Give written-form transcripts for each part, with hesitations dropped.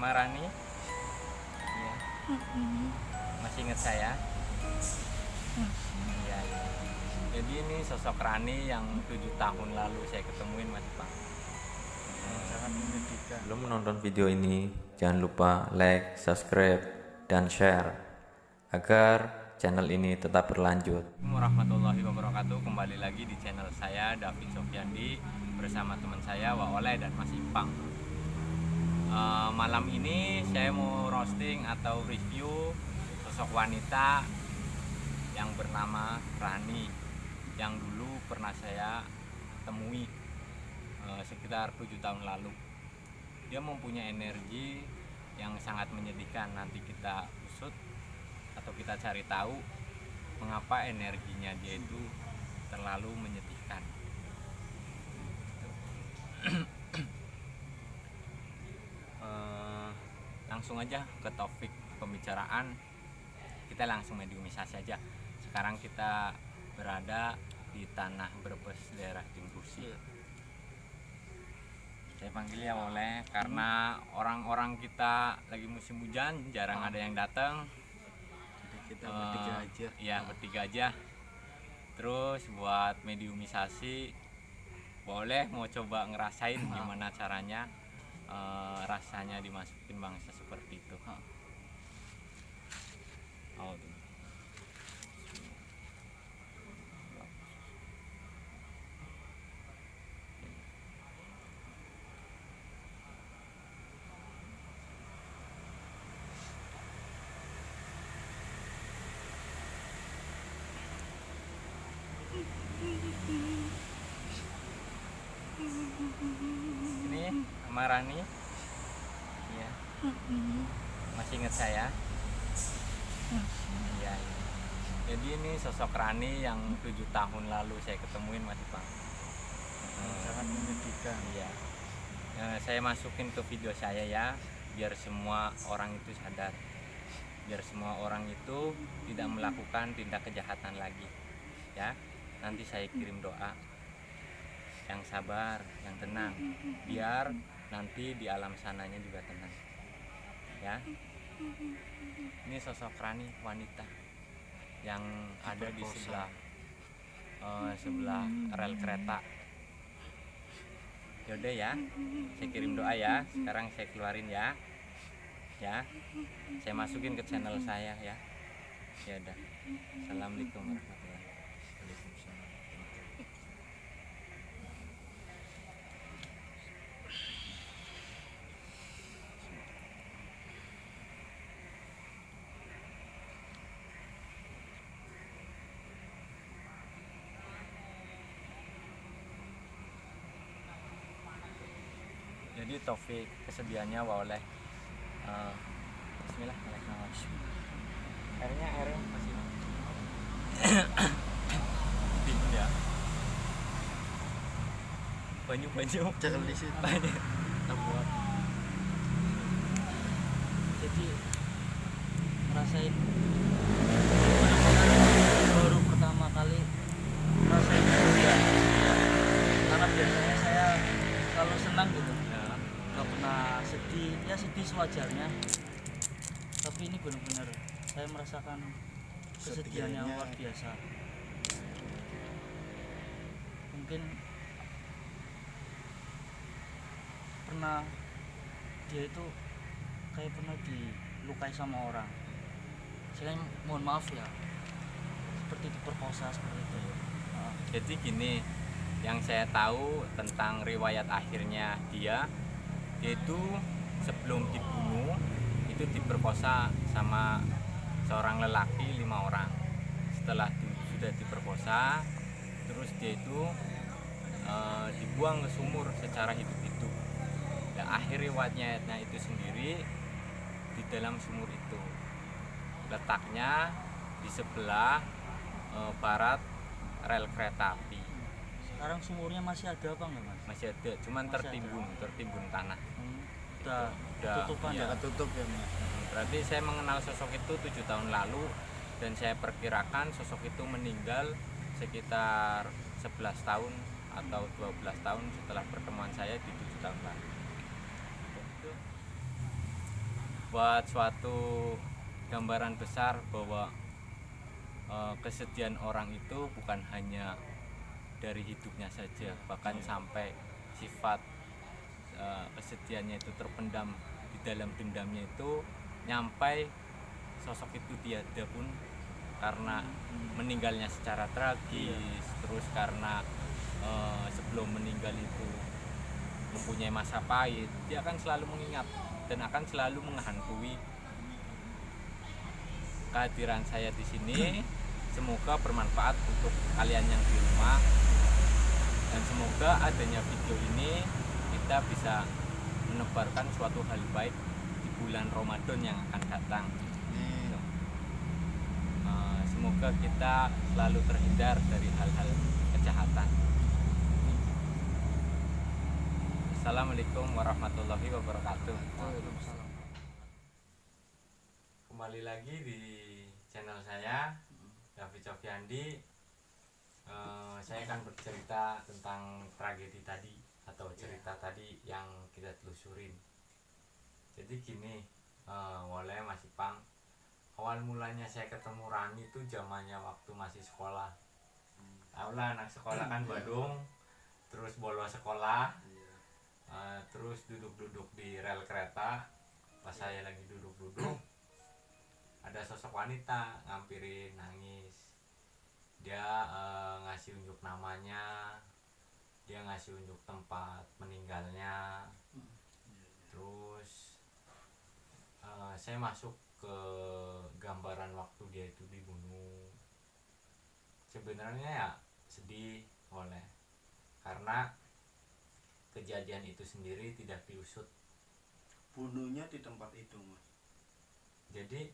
Nama Rani. Iya. Masih ingat saya? Iya, iya. Jadi ini sosok Rani yang 7 tahun lalu saya ketemuin, Mas Pak. Sangat menyedihkan. Sebelum menonton video ini, jangan lupa like, subscribe, dan share agar channel ini tetap berlanjut. Assalamualaikum warahmatullahi wabarakatuh. Kembali lagi di channel saya, David Sofyandi, bersama teman saya Wak Oleh dan Mas Ipang. Malam ini saya mau roasting atau review sosok wanita yang bernama Rani, yang dulu pernah saya temui sekitar 7 tahun lalu. Dia mempunyai energi yang sangat menyedihkan. Nanti kita usut atau kita cari tahu mengapa energinya dia itu terlalu menyedihkan. Langsung aja ke topik pembicaraan, kita langsung mediumisasi aja. Sekarang kita berada di tanah Brebes, daerah Timbusi. Saya panggil ya Oleh karena orang-orang kita lagi musim hujan, jarang ada yang datang. Jadi kita bertiga aja. Iya, bertiga aja. Terus buat mediumisasi, boleh mau coba ngerasain gimana caranya rasanya dimasukin bangsa seperti itu. Oh, tuh. Ini sama Rani. Iya. Masih ingat saya? Iya, iya. Jadi ini sosok Rani yang 7 tahun lalu saya ketemuin, Mas Ipang. Sangat menyedihkan. Iya. Saya masukin ke video saya ya, biar semua orang itu sadar, biar semua orang itu tidak melakukan tindak kejahatan lagi. Ya, nanti saya kirim doa yang sabar, yang tenang, biar nanti di alam sananya juga tenang. Ya, ini sosok Rani, wanita yang ada di sebelah rel kereta. Yaudah ya, saya kirim doa ya. Sekarang saya keluarin ya. Ya, saya masukin ke channel saya ya. Ya udah. Assalamualaikum warahmatullahi wabarakatuh. Jadi topik kesedihannya oleh Bismillahirrahmanirrahim. Airnya masih dingin ya. Banyu Jangan di situ. banyu. Kita buat. Jadi ngerasain baru pertama kali ngerasain hujan, karena biasanya saya selalu senang gitu, Ya. nggak pernah sedih, ya sedih sewajarnya, tapi ini benar-benar saya merasakan kesedihan yang Sedihnya. luar biasa. Mungkin pernah dia itu kayak pernah dilukai sama orang. Saya mohon maaf ya, seperti diperkosa seperti itu. Jadi gini, yang saya tahu tentang riwayat akhirnya dia itu sebelum dibunuh itu diperkosa sama seorang lelaki 5 orang. Setelah sudah diperkosa, terus dia itu dibuang ke sumur secara hidup-hidup. Dan akhir riwayatnya itu sendiri di dalam sumur itu. Letaknya di sebelah barat rel kereta api. Sekarang sumurnya masih ada apa enggak, Mas? Masih ada, cuman Masih tertimbun tanah. Udah Udah, tutupan iya. ya. Jangan tutup ya, Mas. Berarti saya mengenal sosok itu 7 tahun lalu, dan saya perkirakan sosok itu meninggal sekitar 11 tahun atau 12 tahun setelah pertemuan saya di 7 tahun lalu. buat suatu gambaran besar bahwa kesedihan orang itu bukan hanya dari hidupnya saja, bahkan sampai sifat kesedihannya itu terpendam di dalam dendamnya itu, nyampai sosok itu tiada pun karena meninggalnya secara tragis. Terus karena sebelum meninggal itu mempunyai masa pahit, dia akan selalu mengingat dan akan selalu menghantui kehadiran saya di sini. Semoga bermanfaat untuk kalian yang di rumah, dan semoga adanya video ini kita bisa menebarkan suatu hal baik di bulan Ramadan yang akan datang. Semoga kita selalu terhindar dari hal-hal kejahatan. Assalamualaikum warahmatullahi wabarakatuh. Waalaikumsalam. Kembali lagi di channel saya, David Sofiandi. Saya akan bercerita tentang tragedi tadi atau cerita tadi yang kita telusurin. Jadi gini, mulai masih Pang. Awal mulanya saya ketemu Rani itu zamannya waktu masih sekolah. Tahu lah, anak sekolah kan Badung, terus bolos sekolah, terus duduk-duduk di rel kereta. Pas saya lagi duduk-duduk, ada sosok wanita ngampirin, nangis. Dia ngasih unjuk namanya, dia ngasih unjuk tempat meninggalnya. Terus saya masuk ke gambaran waktu dia itu dibunuh. Sebenarnya ya sedih karena kejadian itu sendiri tidak diusut. Bunuhnya di tempat itu, Mas. Jadi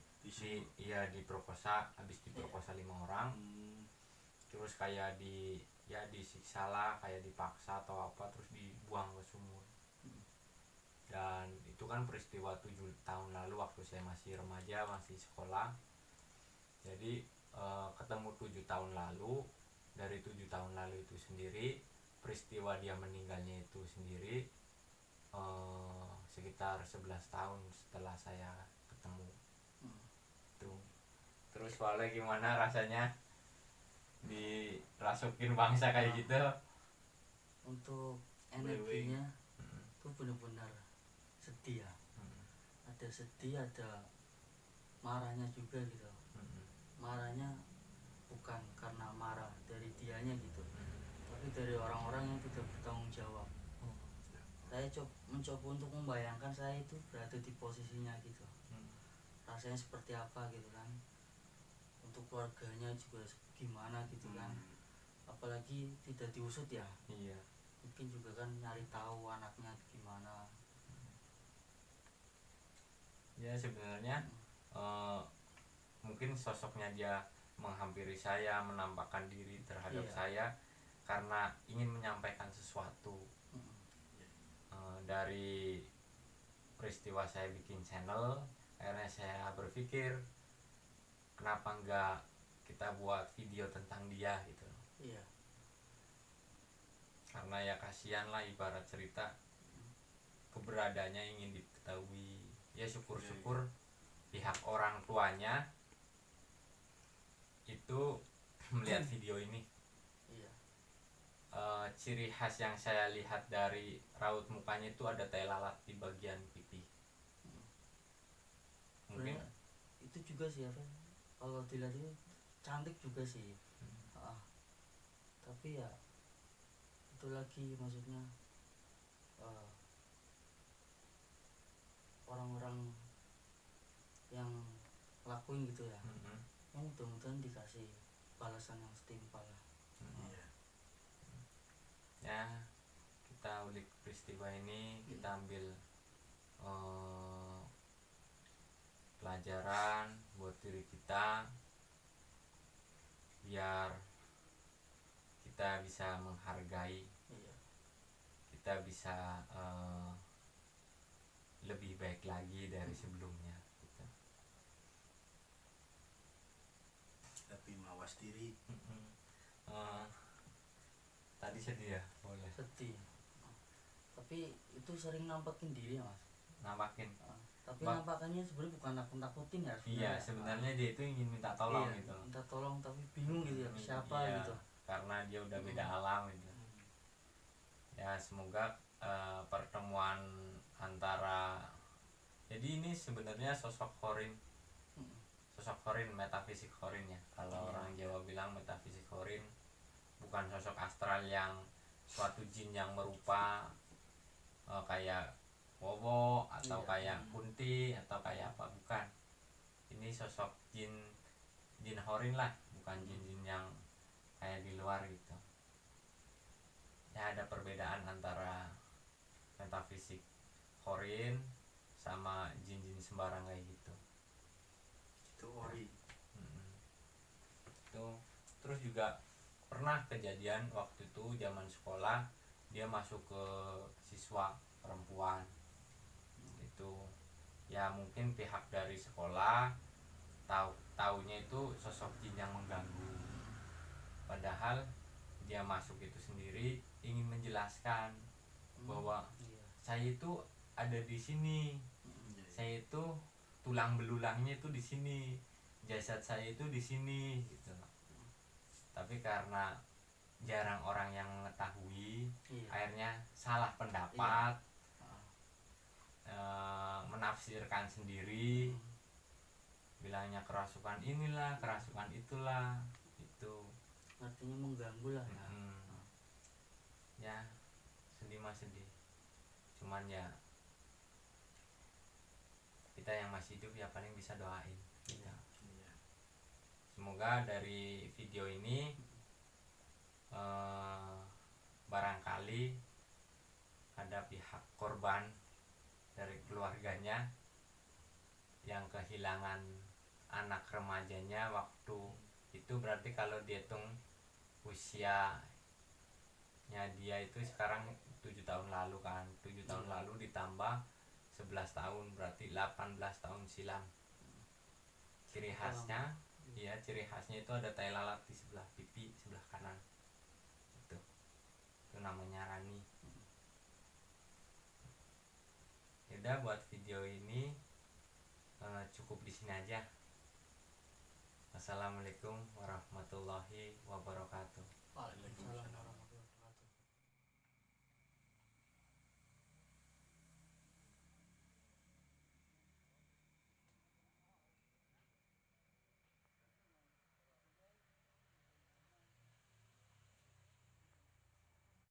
diperkosa, habis diperkosa 5 orang. Terus kayak disiksa lah, kayak dipaksa atau apa, terus dibuang ke sumur. Dan itu kan peristiwa 7 tahun lalu waktu saya masih remaja, masih sekolah. Jadi ketemu 7 tahun lalu. Dari 7 tahun lalu itu sendiri, peristiwa dia meninggalnya itu sendiri sekitar 11 tahun setelah saya ketemu. Tuh. Terus soalnya gimana rasanya dirasukin bangsa kayak gitu? Untuk energinya itu benar-benar sedih ya. Ada sedih, ada marahnya juga gitu. Marahnya bukan karena marah dari dianya gitu, tapi dari orang-orang yang tidak bertanggung jawab. Saya mencoba untuk membayangkan saya itu berada di posisinya gitu, rasanya seperti apa gitu kan, untuk keluarganya juga gimana gitu kan. Apalagi tidak diusut ya. Iya. Mungkin juga kan nyari tahu anaknya gimana. Ya sebenarnya mungkin sosoknya dia menghampiri saya, menampakkan diri terhadap saya karena ingin menyampaikan sesuatu. Dari peristiwa saya bikin channel, akhirnya saya berpikir kenapa enggak kita buat video tentang dia gitu. Iya. Karena ya kasihan lah, ibarat cerita keberadaannya ingin diketahui. Ya syukur-syukur pihak orang tuanya itu melihat video ini. Iya. Ciri khas yang saya lihat dari raut mukanya itu ada tai lalat di bagian pipi. Mungkin itu juga sih apa, kalau dilihat itu cantik juga sih. Tapi ya itu lagi, maksudnya orang-orang yang lakuin gitu ya, yang mudah-mudahan dikasih balasan yang setimpal lah. Ya kita ulik peristiwa ini, kita ambil pelajaran buat diri kita biar kita bisa menghargai, kita bisa lebih baik lagi dari sebelumnya gitu. Tapi mawas diri. Tadi sedih ya, boleh Sedih. Tapi itu sering nampakin diri ya Mas. nampakin. tapi Bang. nampakannya sebenarnya bukan nakut-nakutin ya Iya, sebenarnya dia itu ingin minta tolong Iya, gitu. minta tolong tapi bingung gitu ya siapa Iya, gitu. karena dia udah beda alam gitu. Ya semoga pertemuan antara, jadi ini sebenarnya sosok Khorin, metafisik Khorin ya. Kalau orang Jawa bilang metafisik Khorin, bukan sosok astral yang suatu jin yang merupa kayak Wowo atau Iya. kayak Kunti atau kayak apa, bukan. Ini sosok jin Khorin lah, bukan jin yang kayak di luar gitu. Ya ada perbedaan antara metafisik Khorin sama jin sembarang kayak gitu. Itu ori. Itu terus juga pernah kejadian waktu itu zaman sekolah, dia masuk ke siswa perempuan itu. Ya mungkin pihak dari sekolah taunya itu sosok jin yang mengganggu, padahal dia masuk itu sendiri ingin menjelaskan bahwa Iya. saya itu ada di sini, saya itu tulang belulangnya itu di sini, jasad saya itu di sini gitu. Tapi karena jarang orang yang mengetahui, Iya. akhirnya salah pendapat, menafsirkan sendiri, bilangnya kerasukan inilah, kerasukan itulah, itu. Artinya mengganggu lah ya. Ya sedih mah sedih, cuman ya kita yang masih hidup ya paling bisa doain gitu. Iya. Semoga dari video ini barangkali ada pihak korban dari keluarganya yang kehilangan anak remajanya waktu itu. Berarti kalau dihitung usianya dia itu sekarang 7 tahun lalu kan, 7 tahun lalu ditambah 11 tahun berarti 18 tahun silam. Ciri khasnya ciri khasnya itu ada tai lalat di sebelah pipi sebelah kanan. Itu namanya Rani. Yaudah, buat video ini cukup di sini aja. Wassalamualaikum warahmatullahi wabarakatuh.